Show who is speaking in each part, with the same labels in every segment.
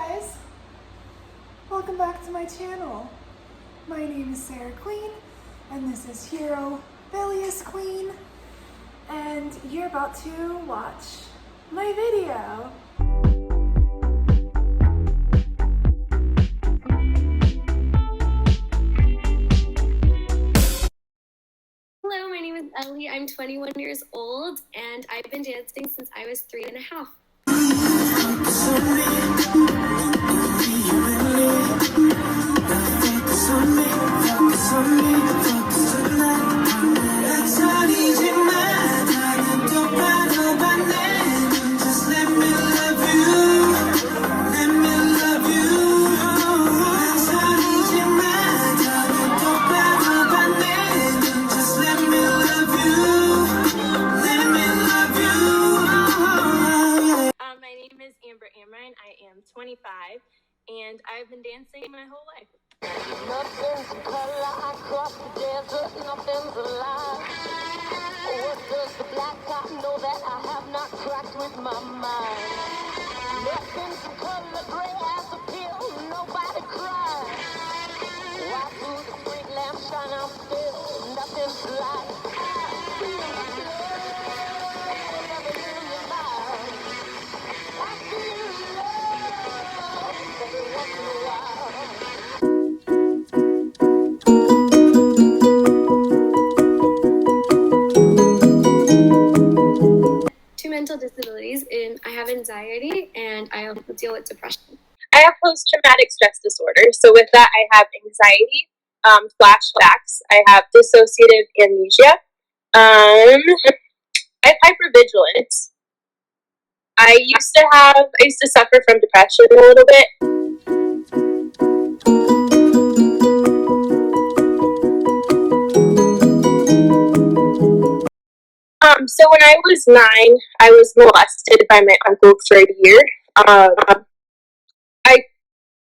Speaker 1: guys! Welcome back to my channel. My name is Sarah Queen, and this is Hero Bilious Queen, and you're about to watch my video.
Speaker 2: Hello, my name is Ellie. I'm 21 years old, and I've been dancing since I was 3.5. I am 25, and I've been dancing my whole life. Nothing's a color, I cross the desert, nothing's alive. What does the black dot know that I have not cracked with my mind? Nothing's a color, gray as a pill, nobody cries. Why do the street lamps shine out still? Nothing's light. Two mental disabilities, and I have anxiety and I also deal with depression.
Speaker 3: I have post-traumatic stress disorder. So with that, I have anxiety, flashbacks. I have dissociative amnesia. I have hypervigilance. I used to suffer from depression a little bit. So when I was 9, I was molested by my uncle for a year. I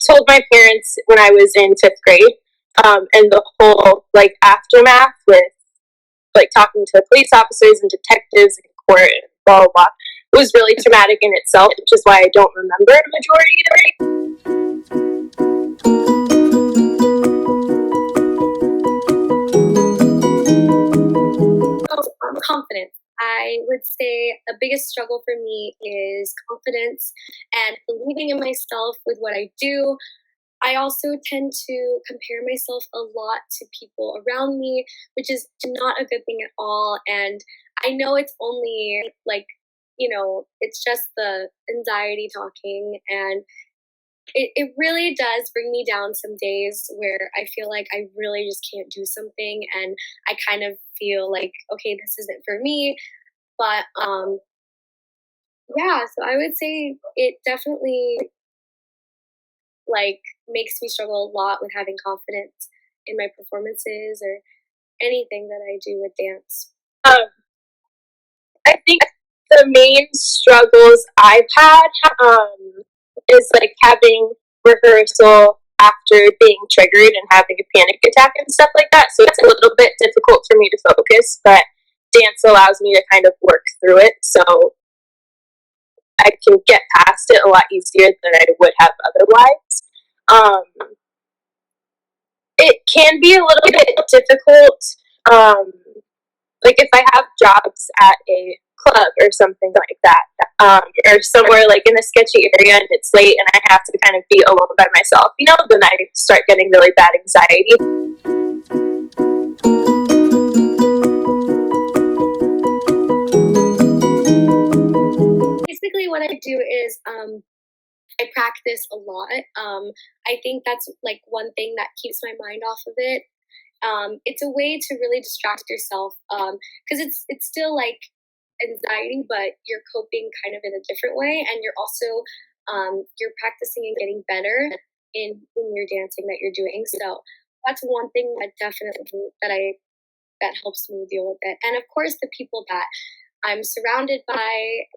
Speaker 3: told my parents when I was in 5th grade, and the whole aftermath with talking to police officers and detectives in court and blah blah blah. It was really traumatic in itself, which is why I don't remember a majority of it.
Speaker 2: Confidence. I would say the biggest struggle for me is confidence and believing in myself with what I do. I also tend to compare myself a lot to people around me, which is not a good thing at all. And I know it's only it's just the anxiety talking, and it really does bring me down some days where I feel like I really just can't do something, and I kind of feel like, okay, this isn't for me. But yeah, so I would say it definitely makes me struggle a lot with having confidence in my performances or anything that I do with dance.
Speaker 3: I think the main struggles I've had is having rehearsal after being triggered and having a panic attack and stuff like that. So it's a little bit difficult for me to focus, but dance allows me to kind of work through it. So I can get past it a lot easier than I would have otherwise. It can be a little bit difficult, if I have jobs at a club or something like that, or somewhere in a sketchy area and it's late and I have to kind of be alone by myself, then I start getting really bad anxiety.
Speaker 2: Basically what I do is I practice a lot. I think that's one thing that keeps my mind off of it. It's a way to really distract yourself, because it's still anxiety, but you're coping kind of in a different way, and you're also you're practicing and getting better in your dancing that you're doing. So that's one thing that definitely that helps me deal with it. And of course, the people that I'm surrounded by,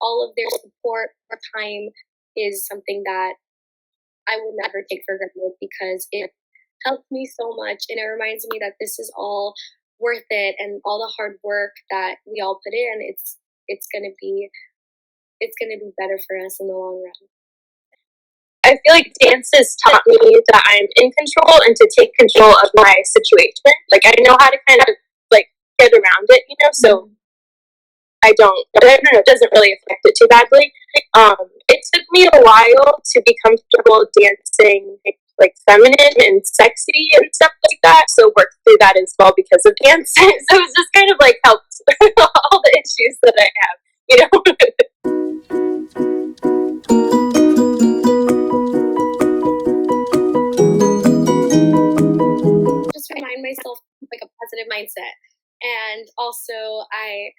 Speaker 2: all of their support or time is something that I will never take for granted, because it helped me so much, and it reminds me that this is all worth it, and all the hard work that we all put in, it's gonna be better for us in the long run.
Speaker 3: I feel like dance has taught me that I'm in control and to take control of my situation. Like, I know how to kind of like get around it, you know, so I don't know, it doesn't really affect it too badly. It took me a while to be comfortable dancing like feminine and sexy and stuff like that. So worked through that as well because of dance. So it's just kind of like helped all the issues that I have, you know.
Speaker 2: Just remind myself like a positive mindset. And also I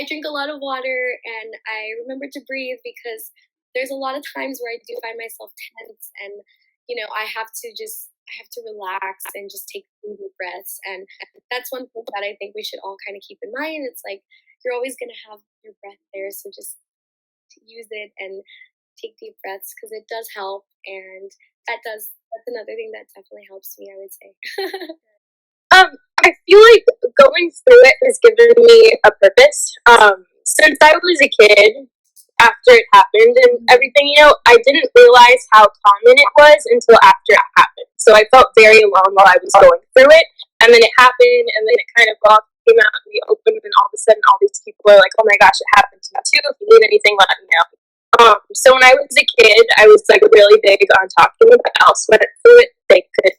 Speaker 2: drink a lot of water and I remember to breathe because there's a lot of times where I do find myself tense and I have to relax and just take deep breaths. And that's one thing that I think we should all kind of keep in mind. It's like you're always going to have your breath there, so just use it and take deep breaths because it does help. And that's another thing that definitely helps me, I would say.
Speaker 3: I feel like going through it has given me a purpose. Since I was a kid, after it happened and everything, I didn't realize how common it was until after it happened. So I felt very alone while I was going through it. And then it happened, and then it kind of all came out in the open, and all of a sudden all these people are like, oh my gosh, it happened to me too. If you need anything, let me know. So when I was a kid, I was like really big on talking about else went through it, they could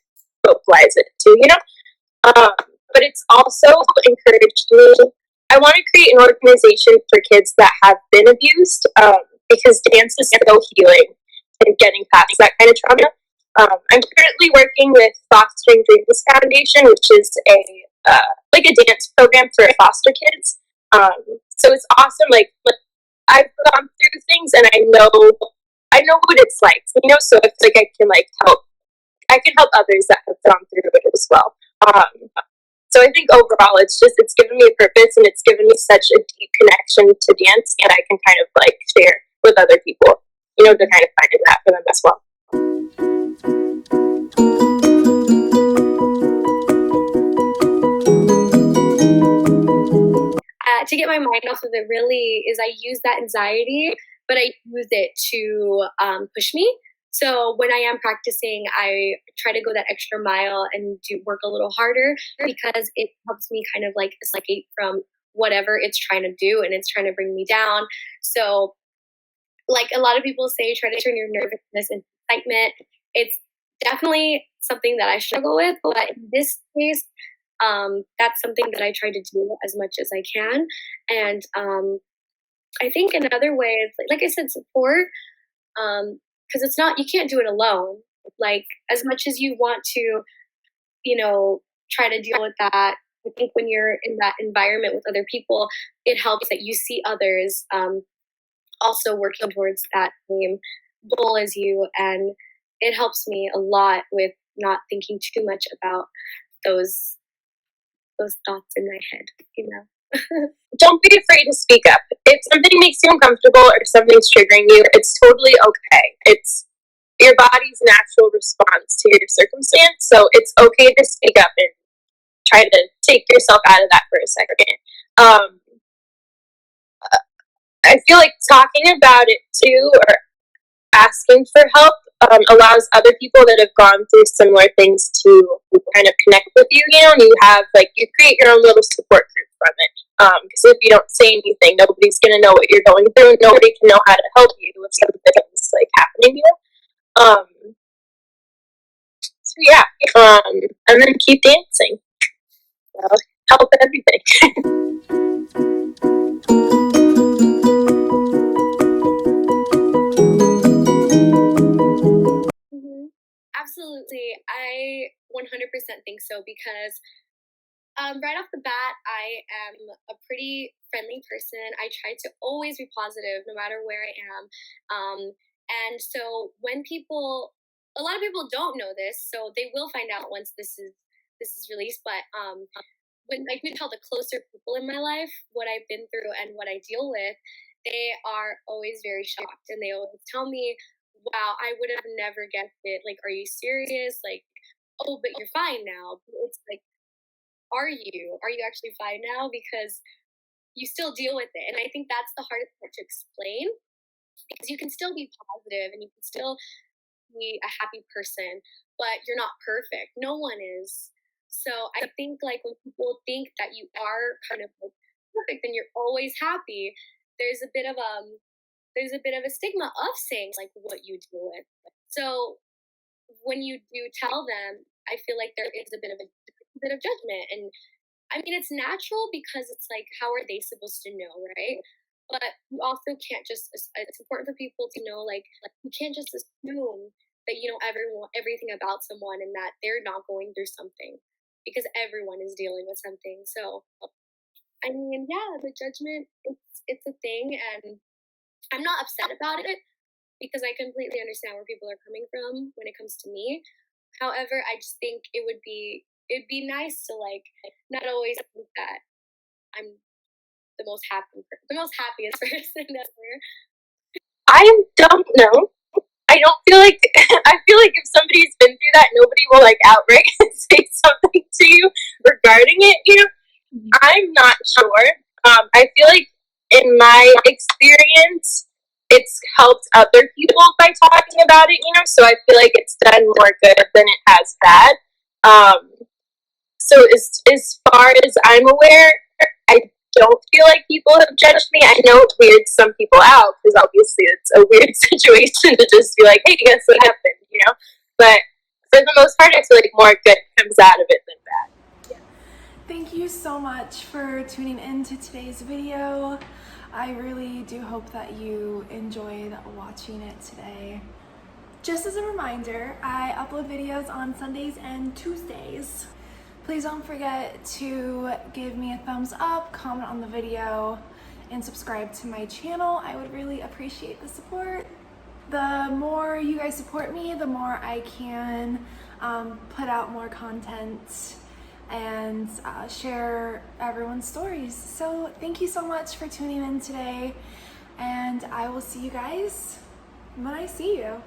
Speaker 3: vocalize it too, but it's also encouraged me. I want to create an organization for kids that have been abused because dance is so healing and getting past that kind of trauma. I'm currently working with Fostering Dreams Foundation, which is a dance program for foster kids. So it's awesome. Like I've gone through things, and I know what it's like. So it's like I can help others that have gone through it as well. So I think overall, it's given me a purpose, and it's given me such a deep connection to dance, and I can kind of like share with other people, to kind of find that for them as well.
Speaker 2: To get my mind off of it really is I use that anxiety, but I use it to push me. So when I am practicing, I try to go that extra mile and do work a little harder because it helps me kind of like escape from whatever it's trying to do, and it's trying to bring me down. So like a lot of people say, try to turn your nervousness into excitement. It's definitely something that I struggle with, but in this case, that's something that I try to do as much as I can. And I think another way is, like I said, support. Because it's not, you can't do it alone. Like as much as you want to, try to deal with that, I think when you're in that environment with other people, it helps that you see others also working towards that same goal as you. And it helps me a lot with not thinking too much about those thoughts in my head.
Speaker 3: Don't be afraid to speak up. If something makes you uncomfortable or something's triggering you, it's totally okay. It's your body's natural response to your circumstance, so it's okay to speak up and try to take yourself out of that for a second. I feel like talking about it too, or asking for help, allows other people that have gone through similar things to kind of connect with you. And you create your own little support group from it. Because if you don't say anything, nobody's gonna know what you're going through. Nobody can know how to help you if something's like happening to you. So yeah, and then keep dancing. That'll help everything.
Speaker 2: Absolutely. I 100% think so because right off the bat, I am a pretty friendly person. I try to always be positive no matter where I am. And so when a lot of people don't know this, so they will find out once this is released. But when I do tell the closer people in my life what I've been through and what I deal with, they are always very shocked, and they always tell me, wow, I would have never guessed it. Like, are you serious? Like, oh, but you're fine now. It's like, are you actually fine now? Because you still deal with it. And I think that's the hardest part to explain, because you can still be positive and you can still be a happy person, but you're not perfect. No one is. So I think like when people think that you are kind of like perfect and you're always happy, there's a bit of a stigma of saying like what you deal with. So when you do tell them, I feel like there is a bit of judgment. And I mean, it's natural because it's like, how are they supposed to know, right? But you also can't just, it's important for people to know, like you can't just assume that you know everything about someone and that they're not going through something, because everyone is dealing with something. So, I mean, yeah, the judgment, it's a thing, and I'm not upset about it because I completely understand where people are coming from when it comes to me. However, I just think it'd be nice to like not always think that I'm the most happiest person ever.
Speaker 3: I don't know. I don't feel like I feel like if somebody's been through that, nobody will like outright say something to you regarding it. You know, I'm not sure. I feel like in my experience, it's helped other people by talking about it. You know, so I feel like it's done more good than it has bad. Um, so as far as I'm aware, I don't feel like people have judged me. I know it weirds some people out because obviously it's a weird situation to just be like, hey, guess what happened, you know? But for the most part, I feel like more good comes out of it than bad. Yeah.
Speaker 1: Thank you so much for tuning in to today's video. I really do hope that you enjoyed watching it today. Just as a reminder, I upload videos on Sundays and Tuesdays. Please don't forget to give me a thumbs up, comment on the video, and subscribe to my channel. I would really appreciate the support. The more you guys support me, the more I can put out more content and share everyone's stories. So thank you so much for tuning in today, and I will see you guys when I see you.